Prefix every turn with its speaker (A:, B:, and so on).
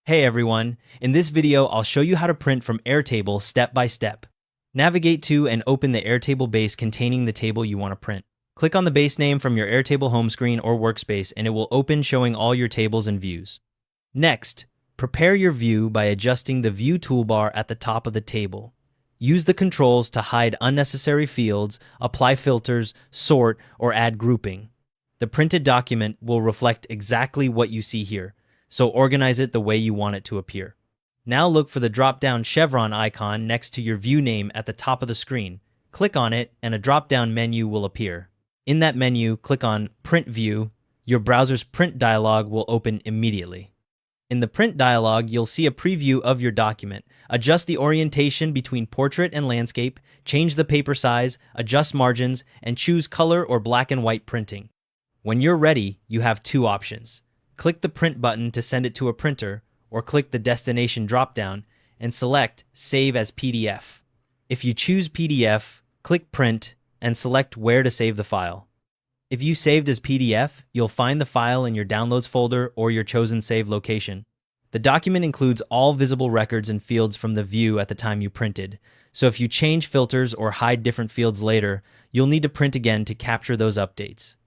A: Hey everyone, in this video I'll show you how to print from Airtable step by step. Navigate to and open the Airtable base containing the table you want to print. Click on the base name from your Airtable home screen or workspace and it will open showing all your tables and views. Next, prepare your view by adjusting the View toolbar at the top of the table. Use the controls to hide unnecessary fields, apply filters, sort, or add grouping. The printed document will reflect exactly what you see here, so organize it the way you want it to appear. Now look for the drop-down chevron icon next to your view name at the top of the screen. Click on it and a drop-down menu will appear. In that menu, click on Print View. Your browser's print dialog will open immediately. In the print dialog, you'll see a preview of your document. Adjust the orientation between portrait and landscape, change the paper size, adjust margins, and choose color or black and white printing. When you're ready, you have two options. Click the print button to send it to a printer, or click the destination dropdown and select Save as PDF. If you choose PDF, click Print and select where to save the file. If you saved as PDF, you'll find the file in your Downloads folder or your chosen save location. The document includes all visible records and fields from the view at the time you printed, so if you change filters or hide different fields later, you'll need to print again to capture those updates.